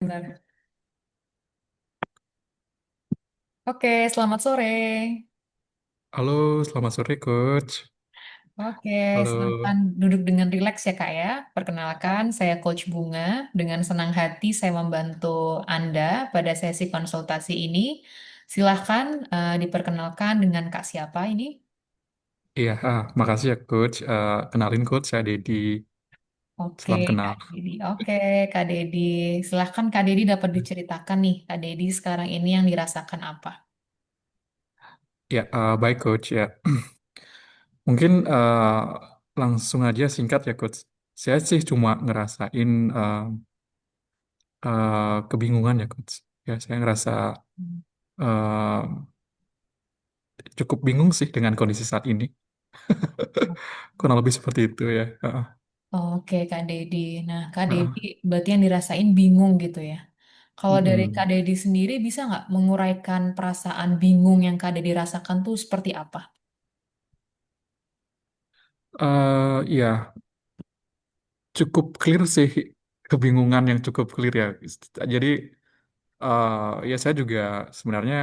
Benar. Oke, selamat sore. Halo, selamat sore Coach. Oke, Halo. silakan duduk dengan rileks ya Kak ya. Perkenalkan, saya Coach Bunga. Dengan senang hati saya membantu Anda pada sesi konsultasi ini. Silahkan diperkenalkan dengan Kak siapa ini? Iya, makasih ya Coach. Kenalin Coach, saya Dedi. Oke, Salam Kak kenal. Dedi. Oke, Kak Dedi. Silahkan Kak Dedi dapat diceritakan nih, Kak Dedi sekarang ini yang dirasakan apa? Ya, baik Coach ya. Mungkin langsung aja singkat ya Coach. Saya sih cuma ngerasain kebingungan ya Coach. Ya, saya ngerasa uh, cukup bingung sih dengan kondisi saat ini. Kurang lebih seperti itu ya. Oke, Kak Dedi. Nah, Kak Dedi Uh, berarti yang dirasain bingung gitu ya. Kalau dari Kak mm-mm. Dedi sendiri bisa nggak menguraikan perasaan bingung yang Kak Dedi rasakan tuh seperti apa? Ya, cukup clear sih, kebingungan yang cukup clear ya. Jadi ya saya juga sebenarnya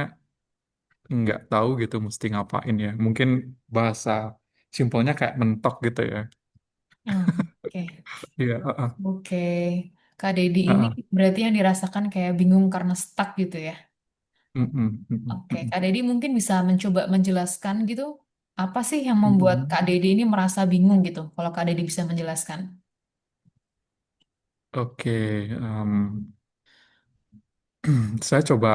nggak tahu gitu mesti ngapain ya. Mungkin bahasa simpelnya kayak mentok gitu ya. Oke, Iya, oke. Kak Dedi ini uh, berarti yang dirasakan kayak bingung karena stuck gitu ya. mm, mm, mm, mm, Oke, mm, Kak Dedi mungkin bisa mencoba menjelaskan gitu. Apa sih yang mm, membuat mm. Kak Dedi ini merasa bingung gitu? Kalau Kak Dedi bisa menjelaskan. Oke, saya coba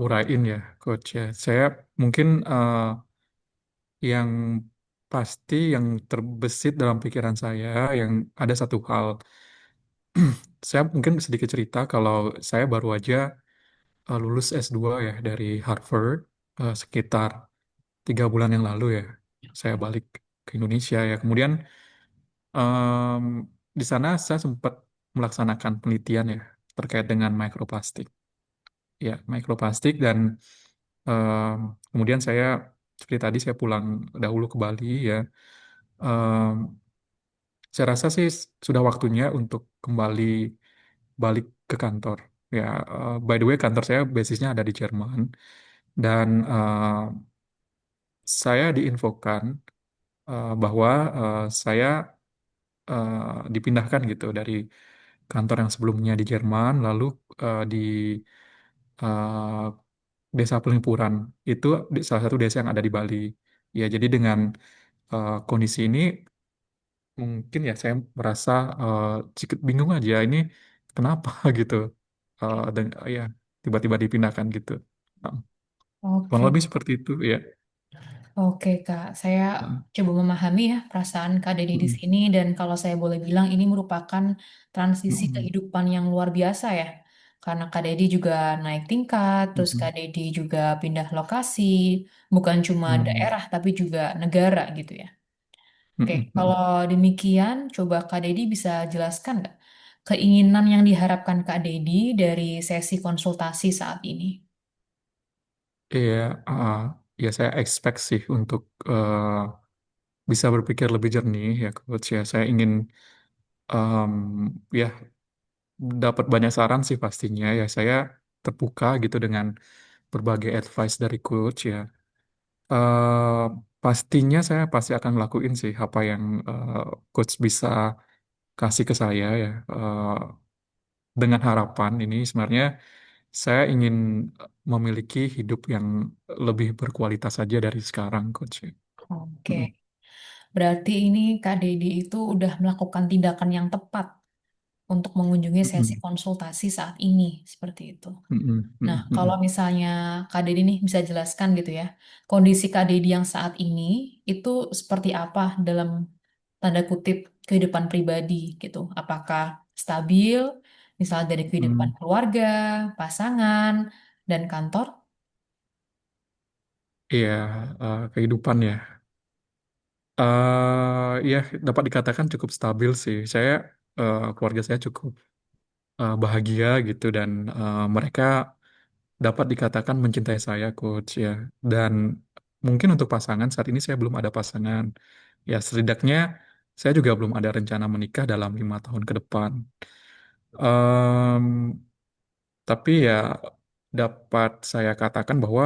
uraiin ya, Coach ya. Saya mungkin yang pasti yang terbesit dalam pikiran saya, yang ada satu hal. Saya mungkin sedikit cerita kalau saya baru aja lulus S2 ya dari Harvard sekitar 3 bulan yang lalu ya. Saya balik ke Indonesia ya. Kemudian em, di sana saya sempat melaksanakan penelitian ya terkait dengan mikroplastik. Ya, mikroplastik dan em, kemudian saya seperti tadi saya pulang dahulu ke Bali ya. Em, saya rasa sih sudah waktunya untuk kembali balik ke kantor. Ya, by the way kantor saya basisnya ada di Jerman dan saya diinfokan bahwa saya dipindahkan gitu dari kantor yang sebelumnya di Jerman lalu di eh, desa Pelimpuran itu salah satu desa yang ada di Bali. Ya, jadi dengan kondisi ini mungkin ya saya merasa eh, sedikit bingung aja ini kenapa gitu. Dan ya tiba-tiba dipindahkan gitu. Nah, kurang Oke. lebih seperti itu ya. Oke, Kak. Saya Mm, coba memahami ya perasaan Kak Dede di mm, sini dan kalau saya boleh bilang ini merupakan transisi mm, kehidupan yang luar biasa ya. Karena Kak Dede juga naik tingkat, terus Kak mm, Dede juga pindah lokasi, bukan cuma mm, daerah tapi juga negara gitu ya. mm, Oke, mm, kalau mm. demikian coba Kak Dede bisa jelaskan nggak keinginan yang diharapkan Kak Dede dari sesi konsultasi saat ini? Iya, ah, ya saya expect sih untuk bisa berpikir lebih jernih ya coach ya. Saya ingin ya dapat banyak saran sih pastinya ya. Saya terbuka gitu dengan berbagai advice dari coach ya. eh Pastinya saya pasti akan lakuin sih apa yang coach bisa kasih ke saya ya. Dengan harapan ini sebenarnya saya ingin memiliki hidup yang lebih berkualitas saja dari sekarang, coach. Oke, Mm, berarti ini Kak Dede itu udah melakukan tindakan yang tepat untuk mengunjungi sesi mm, konsultasi saat ini, seperti itu. mm, mm, Nah, mm, kalau mm, misalnya Kak Dede nih bisa jelaskan gitu ya, kondisi Kak Dede yang saat ini itu seperti apa dalam tanda kutip kehidupan pribadi gitu. Apakah stabil, misalnya dari kehidupan mm. keluarga, pasangan, dan kantor? Iya, kehidupan ya. Ya dapat dikatakan cukup stabil sih. Keluarga saya cukup bahagia gitu dan mereka dapat dikatakan mencintai saya, coach ya. Dan mungkin untuk pasangan saat ini saya belum ada pasangan. Ya setidaknya saya juga belum ada rencana menikah dalam 5 tahun ke depan. Tapi ya dapat saya katakan bahwa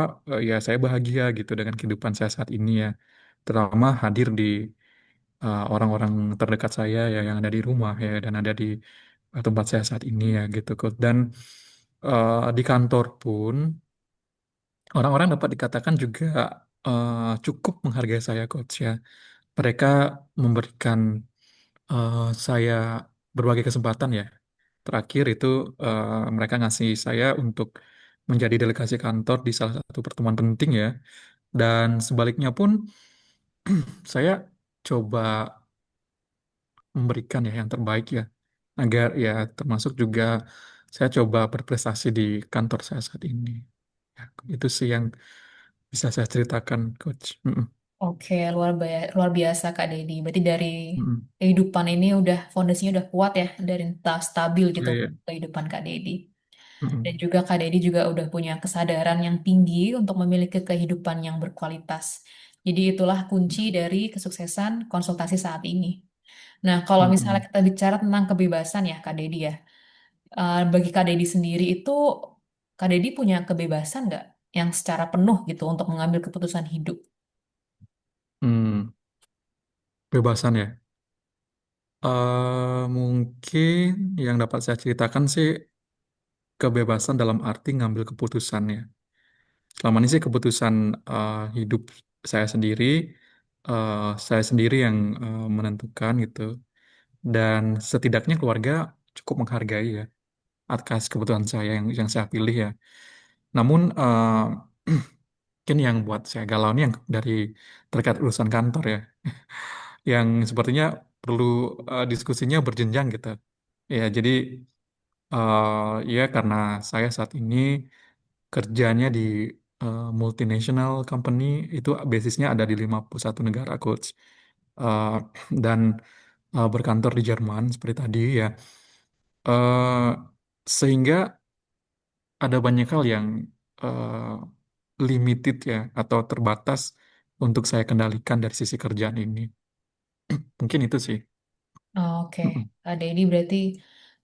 ya saya bahagia gitu dengan kehidupan saya saat ini ya. Terutama hadir di orang-orang terdekat saya ya yang ada di rumah ya dan ada di tempat saya saat ini ya gitu Coach. Dan di kantor pun orang-orang dapat dikatakan juga cukup menghargai saya Coach ya. Mereka memberikan saya berbagai kesempatan ya. Terakhir itu mereka ngasih saya untuk menjadi delegasi kantor di salah satu pertemuan penting ya. Dan sebaliknya pun saya coba memberikan ya yang terbaik ya. Agar ya termasuk juga saya coba berprestasi di kantor saya saat ini. Ya, itu sih yang bisa saya ceritakan, Coach. Mm-mm. Oke, luar biasa Kak Dedi. Berarti dari Mm-mm. kehidupan ini udah fondasinya udah kuat ya, dari stabil gitu Iya, iya. kehidupan Kak Dedi. Dan Mm-mm. juga Kak Dedi juga udah punya kesadaran yang tinggi untuk memiliki kehidupan yang berkualitas. Jadi itulah kunci dari kesuksesan konsultasi saat ini. Nah, kalau misalnya Mm-mm. kita bicara tentang kebebasan ya Kak Dedi ya, bagi Kak Dedi sendiri itu, Kak Dedi punya kebebasan nggak yang secara penuh gitu untuk mengambil keputusan hidup? Hmm, Bebasan ya. Mungkin yang dapat saya ceritakan sih kebebasan dalam arti ngambil keputusan ya. Selama ini sih keputusan hidup eh, saya sendiri yang menentukan gitu. Dan setidaknya keluarga cukup menghargai ya atas keputusan saya yang saya pilih ya. Namun mungkin yang buat saya galau ini yang dari terkait urusan kantor ya, yang sepertinya perlu diskusinya berjenjang gitu. Ya, jadi ya karena saya saat ini kerjanya di multinational company itu basisnya ada di 51 negara, Coach. Eh, dan berkantor di Jerman seperti tadi ya. Eh, Sehingga ada banyak hal yang limited ya atau terbatas untuk saya kendalikan dari sisi kerjaan ini. Mungkin itu sih. Oke, Mm-mm. Kak Dedi berarti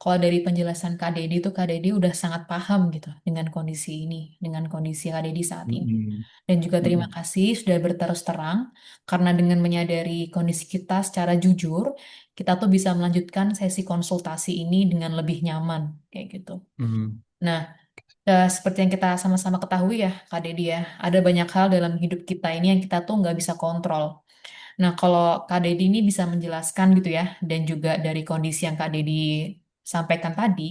kalau dari penjelasan Kak Dedi itu Kak Dedi udah sangat paham gitu dengan kondisi ini, dengan kondisi Kak Dedi saat ini. Mm-mm. Dan juga terima Mm-mm. kasih sudah berterus terang karena dengan menyadari kondisi kita secara jujur, kita tuh bisa melanjutkan sesi konsultasi ini dengan lebih nyaman kayak gitu. Mm. Nah, seperti yang kita sama-sama ketahui ya Kak Dedi ya, ada banyak hal dalam hidup kita ini yang kita tuh nggak bisa kontrol. Nah, kalau Kak Dedi ini bisa menjelaskan gitu ya, dan juga dari kondisi yang Kak Dedi sampaikan tadi,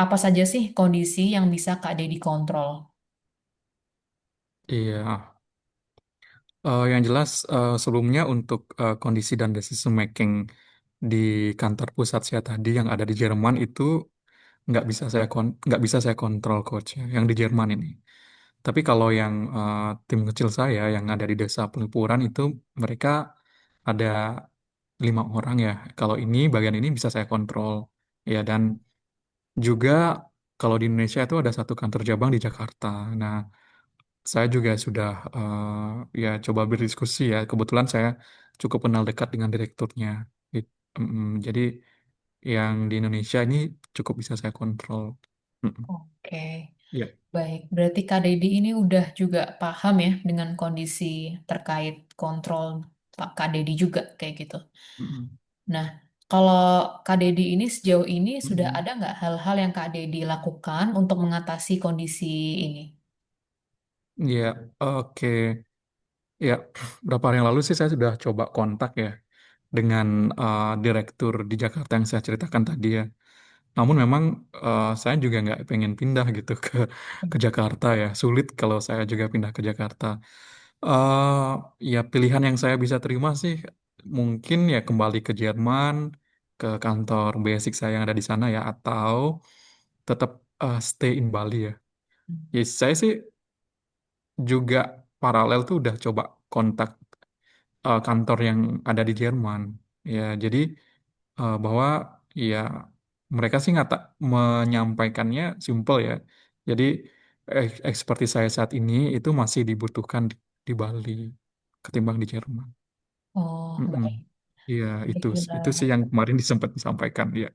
apa saja sih kondisi yang bisa Kak Dedi kontrol? Iya. Yang jelas sebelumnya untuk kondisi dan decision making di kantor pusat saya tadi yang ada di Jerman itu nggak bisa saya kontrol coach ya, yang di Jerman ini. Tapi kalau yang tim kecil saya yang ada di desa Pelipuran itu mereka ada 5 orang ya. Kalau ini bagian ini bisa saya kontrol ya dan juga kalau di Indonesia itu ada satu kantor cabang di Jakarta. Nah, saya juga sudah ya coba berdiskusi ya. Kebetulan saya cukup kenal dekat dengan direkturnya. Jadi yang di Indonesia ini cukup bisa saya kontrol. Mm-mm. Oke, Ya. baik. Berarti Kak Dedi ini udah juga paham ya dengan kondisi terkait kontrol Pak Kak Dedi juga kayak gitu. Mm-mm. Nah, kalau Kak Dedi ini sejauh ini sudah Mm-mm. ada nggak hal-hal yang Kak Dedi lakukan untuk mengatasi kondisi ini? Ya, oke. Ya, berapa hari yang lalu sih saya sudah coba kontak ya dengan direktur di Jakarta yang saya ceritakan tadi ya. Namun memang saya juga nggak pengen pindah gitu ke Jakarta ya. Sulit kalau saya juga pindah ke Jakarta. Ya pilihan yang saya bisa terima sih mungkin ya kembali ke Jerman, ke kantor basic saya yang ada di sana ya, atau tetap stay in Bali ya. Ya saya sih juga paralel tuh udah coba kontak kantor yang ada di Jerman. Ya jadi bahwa ya mereka sih nggak menyampaikannya simple ya. Jadi ekspertis saya saat ini itu masih dibutuhkan di Bali ketimbang di Jerman. Oh, Mm-mm. baik. Iya itu Gila. itu sih yang kemarin disempat disampaikan ya.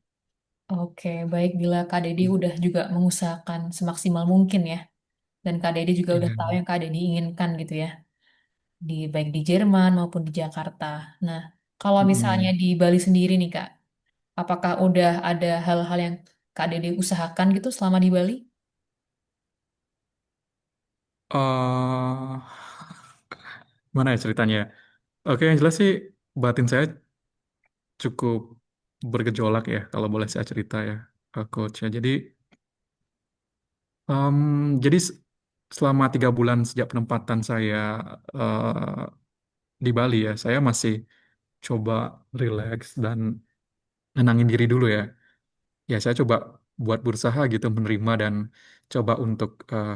Oke, baik bila Kak Dedi udah juga mengusahakan semaksimal mungkin ya. Dan Kak Dedi juga udah Iya. tahu yang Kak Dedi inginkan gitu ya. Baik di Jerman maupun di Jakarta. Nah, kalau misalnya Mm-mm. di Bali sendiri nih Kak, apakah udah ada hal-hal yang Kak Dedi usahakan gitu selama di Bali? eh Mana ya ceritanya? Oke, yang jelas sih batin saya cukup bergejolak ya, kalau boleh saya cerita ya, coach ya. Em, jadi selama 3 bulan sejak penempatan saya eh, di Bali ya, saya masih coba relax dan nenangin diri dulu ya. Ya, saya coba buat berusaha gitu menerima dan coba untuk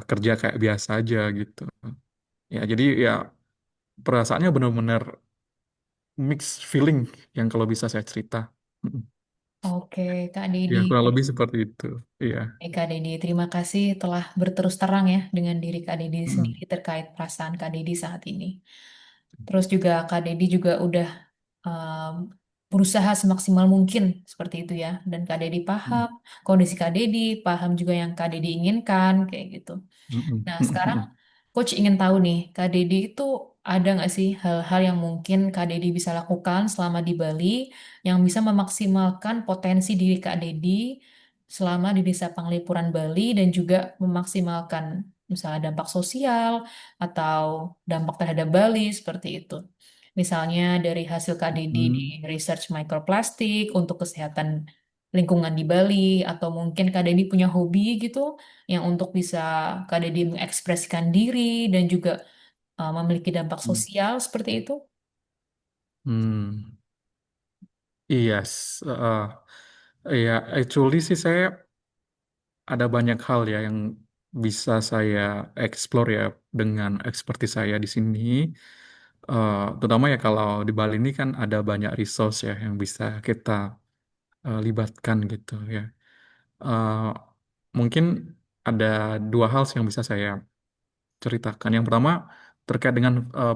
kerja kayak biasa aja gitu. Ya, jadi ya perasaannya benar-benar mixed feeling yang kalau bisa saya cerita. Mm. Oke, Kak Ya, Dedi. kurang lebih seperti itu. Iya. Kak Dedi, terima kasih telah berterus terang ya dengan diri Kak Dedi Mm. sendiri terkait perasaan Kak Dedi saat ini. Terus juga Kak Dedi juga udah um, berusaha semaksimal mungkin seperti itu ya. Dan Kak Dedi Mm. paham kondisi Kak Dedi, paham juga yang Kak Dedi inginkan kayak gitu. Mm. Nah, Mm. sekarang Mm. Coach ingin tahu nih, Kak Dedi itu ada nggak sih hal-hal yang mungkin Kak Dedi bisa lakukan selama di Bali yang bisa memaksimalkan potensi diri Kak Dedi selama di Desa Panglipuran Bali dan juga memaksimalkan misalnya dampak sosial atau dampak terhadap Bali seperti itu. Misalnya dari hasil Kak Dedi di Mm. research microplastik untuk kesehatan lingkungan di Bali atau mungkin Kak Dedi punya hobi gitu yang untuk bisa Kak Dedi mengekspresikan diri dan juga memiliki dampak Mm. sosial seperti itu. Hmm. Iya, iya, actually sih saya ada banyak hal ya yang bisa saya explore ya dengan ekspertis saya di sini. Terutama ya kalau di Bali ini kan ada banyak resource ya yang bisa kita libatkan gitu ya. Eh, Mungkin ada 2 hal sih yang bisa saya ceritakan. Yang pertama terkait dengan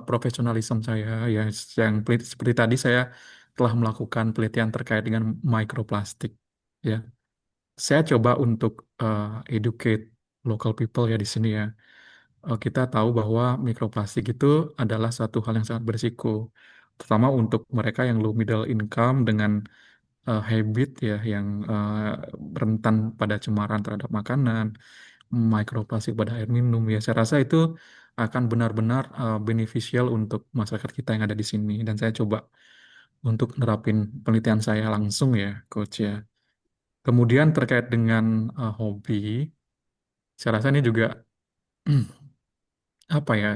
profesionalisme saya ya, yang seperti tadi saya telah melakukan penelitian terkait dengan mikroplastik. Ya, saya coba untuk educate local people ya di sini ya. Kita tahu bahwa mikroplastik itu adalah suatu hal yang sangat berisiko, terutama untuk mereka yang low middle income dengan habit ya yang rentan pada cemaran terhadap makanan, mikroplastik pada air minum ya. Saya rasa itu akan benar-benar beneficial untuk masyarakat kita yang ada di sini dan saya coba untuk nerapin penelitian saya langsung ya, coach ya. Kemudian terkait dengan hobi, saya rasa ini juga apa ya?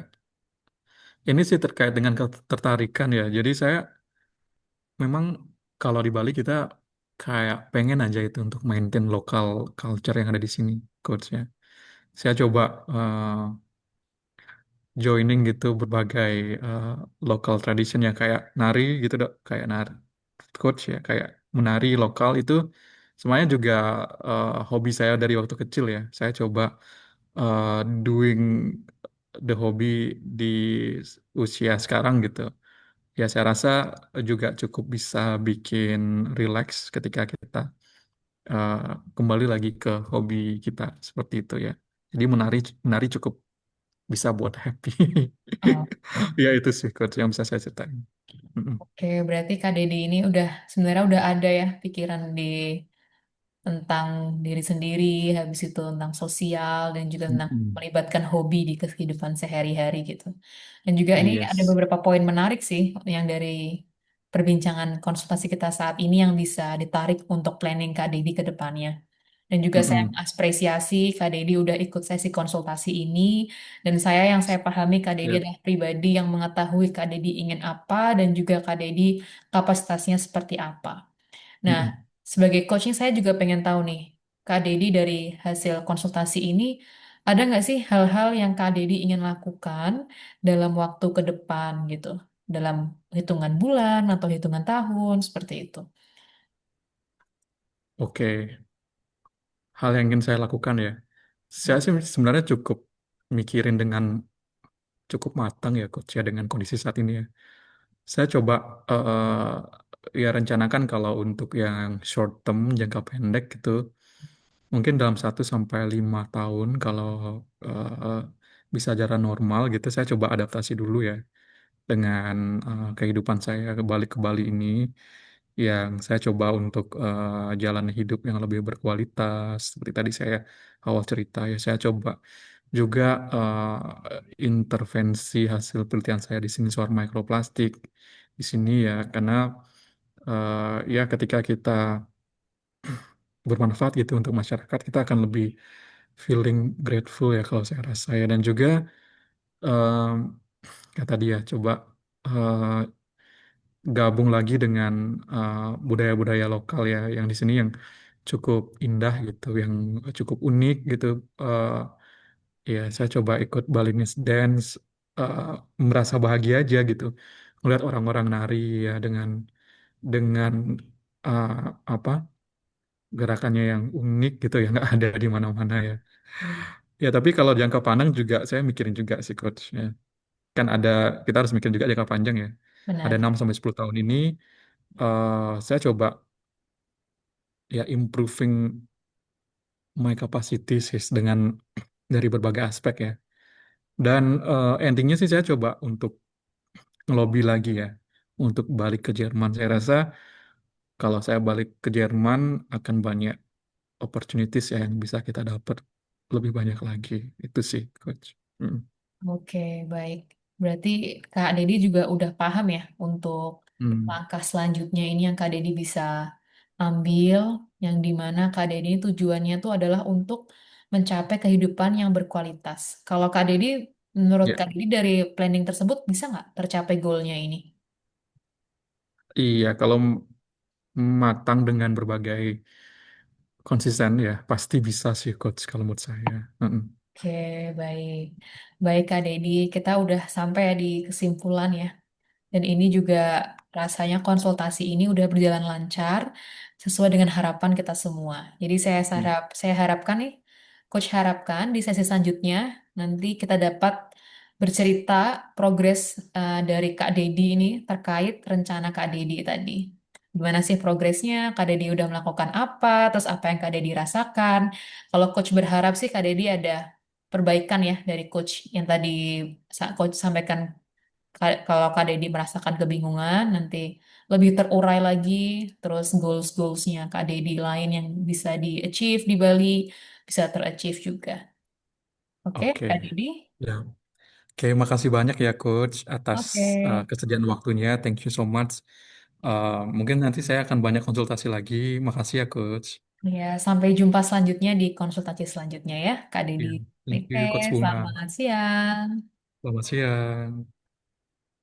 Ini sih terkait dengan ketertarikan ya. Jadi saya memang kalau di Bali kita kayak pengen aja itu untuk maintain lokal culture yang ada di sini, coach ya. Saya coba joining gitu berbagai eh, local tradition yang kayak nari gitu dok, kayak nari coach ya, kayak menari lokal itu semuanya juga hobi saya dari waktu kecil ya. Saya coba eh, doing the hobby di usia sekarang gitu. Ya saya rasa juga cukup bisa bikin relax ketika kita eh, kembali lagi ke hobi kita seperti itu ya. Jadi menari menari cukup bisa buat happy. Oh, Ya itu sih coach yang bisa saya ceritain. Mm-mm. oke, berarti Kak Dedi ini udah sebenarnya udah ada ya pikiran tentang diri sendiri, habis itu tentang sosial dan juga tentang Mm-mm. melibatkan hobi di kehidupan sehari-hari gitu. Dan juga ini ada Yes. beberapa poin menarik sih yang dari perbincangan konsultasi kita saat ini yang bisa ditarik untuk planning Kak Dedi ke depannya. Dan juga saya Mm-mm. mengapresiasi Kak Dedi udah ikut sesi konsultasi ini. Dan saya pahami Kak Dedi Yep. adalah pribadi yang mengetahui Kak Dedi ingin apa dan juga Kak Dedi kapasitasnya seperti apa. Nah, Mm-mm. sebagai coaching saya juga pengen tahu nih, Kak Dedi dari hasil konsultasi ini, ada nggak sih hal-hal yang Kak Dedi ingin lakukan dalam waktu ke depan gitu? Dalam hitungan bulan atau hitungan tahun, seperti itu. Oke, hal yang ingin saya lakukan ya. Saya sih sebenarnya cukup mikirin dengan cukup matang ya coach ya dengan kondisi saat ini ya. Saya coba ya rencanakan kalau untuk yang short term, jangka pendek gitu, mungkin dalam 1 sampai 5 tahun kalau eh, bisa jalan normal gitu, saya coba adaptasi dulu ya dengan kehidupan saya balik ke Bali ini, yang saya coba untuk jalan hidup yang lebih berkualitas. Seperti tadi saya awal cerita ya, saya coba juga intervensi hasil penelitian saya di sini soal mikroplastik di sini ya, karena ya ketika kita bermanfaat gitu untuk masyarakat, kita akan lebih feeling grateful ya kalau saya rasa ya. Dan juga em, kata dia coba eh, gabung lagi dengan budaya-budaya lokal ya yang di sini yang cukup indah gitu, yang cukup unik gitu. Eh, ya saya coba ikut Balinese dance, eh, merasa bahagia aja gitu melihat orang-orang nari ya dengan eh, apa gerakannya yang unik gitu ya, nggak ada di mana-mana ya. Ya tapi kalau jangka pandang juga saya mikirin juga sih coach ya. Kan ada, kita harus mikirin juga jangka panjang ya. Ada Benar. 6 sampai 10 tahun ini saya coba ya improving my capacities dengan dari berbagai aspek ya. Dan endingnya sih saya coba untuk ngelobi lagi ya untuk balik ke Jerman. Saya rasa kalau saya balik ke Jerman akan banyak opportunities ya yang bisa kita dapat lebih banyak lagi. Itu sih, Coach. Hmm. Oke, baik. Berarti Kak Dedi juga udah paham ya untuk Hmm. langkah selanjutnya ini yang Kak Dedi bisa ambil, yang dimana Kak Dedi tujuannya itu adalah untuk mencapai kehidupan yang berkualitas. Kalau Kak Dedi, menurut Ya, Kak Dedi dari planning tersebut bisa nggak tercapai goalnya ini? iya kalau matang dengan berbagai konsisten ya pasti bisa sih, Coach, kalau menurut saya. Hmm. Oke, baik. Baik Kak Dedi, kita udah sampai ya di kesimpulan ya. Dan ini juga rasanya konsultasi ini udah berjalan lancar sesuai dengan harapan kita semua. Jadi saya harapkan nih, Coach harapkan di sesi selanjutnya nanti kita dapat bercerita progres dari Kak Dedi ini terkait rencana Kak Dedi tadi. Gimana sih progresnya? Kak Dedi udah melakukan apa? Terus apa yang Kak Dedi rasakan? Kalau Coach berharap sih Kak Dedi ada perbaikan ya dari Coach yang tadi Coach sampaikan. Kalau Kak Dedi merasakan kebingungan, nanti lebih terurai lagi, terus goals-goalsnya Kak Dedi lain yang bisa di-achieve di Bali, bisa ter-achieve juga. Oke, Oke. Kak Dedi? Ya. Oke, makasih banyak ya Coach atas Oke. kesediaan waktunya. Thank you so much. Mungkin nanti saya akan banyak konsultasi lagi. Makasih ya Coach. Ya, sampai jumpa selanjutnya di konsultasi selanjutnya ya, Kak Dedi. Ya, thank Oke, you Coach Bunga. selamat siang. Selamat siang.